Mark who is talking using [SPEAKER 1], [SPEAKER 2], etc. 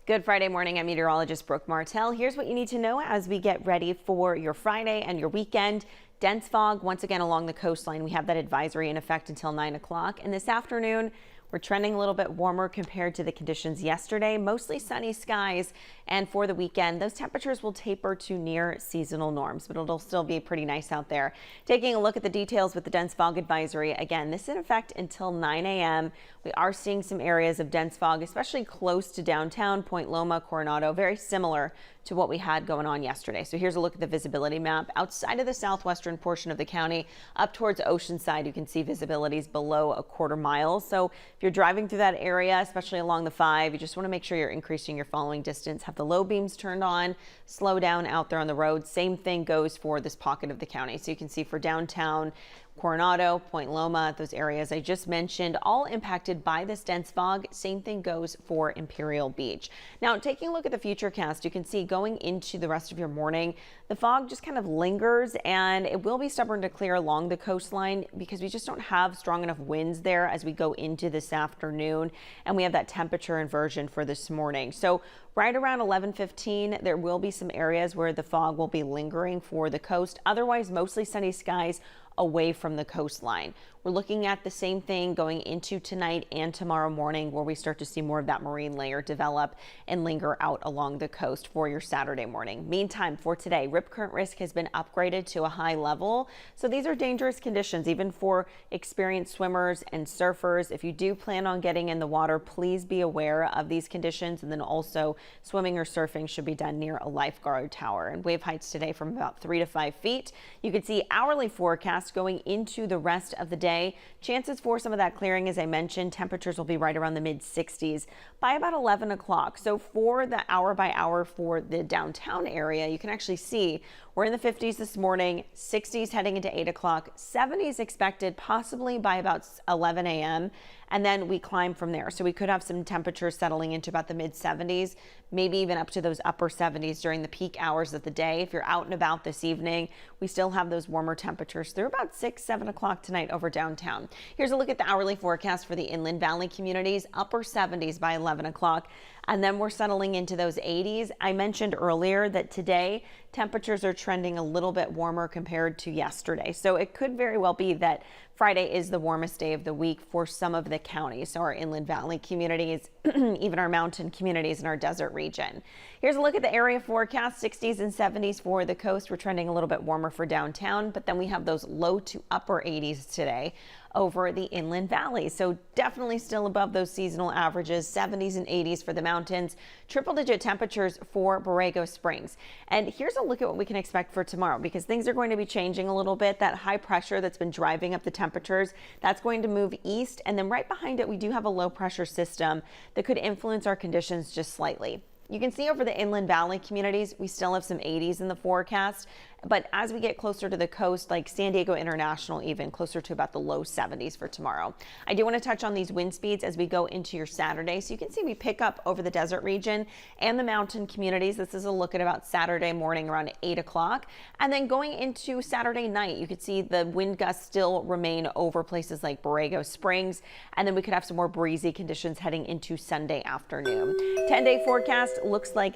[SPEAKER 1] Good Friday morning. I'm meteorologist Brooke Martell. Here's what you need to know as we get ready for your Friday and your weekend. Dense fog once again along the coastline. We have that advisory in effect until 9 o'clock. And this afternoon, we're trending a little bit warmer compared to the conditions yesterday. Mostly sunny skies. And for the weekend, those temperatures will taper to near seasonal norms, but it'll still be pretty nice out there. Taking a look at the details with the dense fog advisory. Again, this is in effect until 9 a.m. We are seeing some areas of dense fog, especially close to downtown, Point Loma, Coronado, very similar to what we had going on yesterday. So here's a look at the visibility map. Outside of the southwestern portion of the county, up towards Oceanside, you can see visibilities below a quarter mile. So if you're driving through that area, especially along the 5, you just want to make sure you're increasing your following distance. Have the low beams turned on, slow down out there on the road. Same thing goes for this pocket of the county. So you can see for downtown, Coronado, Point Loma, those areas I just mentioned, all impacted by this dense fog. Same thing goes for Imperial Beach. Now, taking a look at the futurecast, you can see going into the rest of your morning, the fog just kind of lingers and it will be stubborn to clear along the coastline because we just don't have strong enough winds there as we go into this afternoon. And we have that temperature inversion for this morning. So right around 11:15, there will be some areas where the fog will be lingering for the coast. Otherwise, mostly sunny skies away from the coastline. We're looking at the same thing going into tonight and tomorrow morning, where we start to see more of that marine layer develop and linger out along the coast for your Saturday morning. Meantime, for today, rip current risk has been upgraded to a high level. So these are dangerous conditions, even for experienced swimmers and surfers. If you do plan on getting in the water, please be aware of these conditions. And then also swimming or surfing should be done near a lifeguard tower. And wave heights today from about 3 to 5 feet. You can see hourly forecast going into the rest of the day. Chances for some of that clearing, as I mentioned, temperatures will be right around the mid 60s by about 11 o'clock. So for the hour by hour for the downtown area, you can actually see we're in the 50s this morning, 60s heading into 8 o'clock, 70s expected possibly by about 11 a.m. And then we climb from there. So we could have some temperatures settling into about the mid 70s, maybe even up to those upper 70s during the peak hours of the day. If you're out and about this evening, we still have those warmer temperatures through about 6, 7 o'clock tonight over downtown. Here's a look at the hourly forecast for the Inland Valley communities, upper 70s by 11 o'clock. And then we're settling into those 80s. I mentioned earlier that today temperatures are trending a little bit warmer compared to yesterday. So it could very well be that Friday is the warmest day of the week for some of the counties. So our Inland Valley communities, even our mountain communities in our desert region. Here's a look at the area forecast, 60s and 70s for the coast. We're trending a little bit warmer for downtown, but then we have those low to upper 80s today over the Inland Valley. So definitely still above those seasonal averages, 70s and 80s for the mountains, triple digit temperatures for Borrego Springs. And here's a look at what we can expect for tomorrow, because things are going to be changing a little bit. That high pressure that's been driving up the temperatures, that's going to move east. And then right behind it, we do have a low pressure system that could influence our conditions just slightly. You can see over the Inland Valley communities, we still have some 80s in the forecast. But as we get closer to the coast, like San Diego International, even closer to about the low 70s for tomorrow. I do want to touch on these wind speeds as we go into your Saturday. So you can see we pick up over the desert region and the mountain communities. This is a look at about Saturday morning around 8 o'clock. And then going into Saturday night, you could see the wind gusts still remain over places like Borrego Springs. And then we could have some more breezy conditions heading into Sunday afternoon. 10-day forecast looks like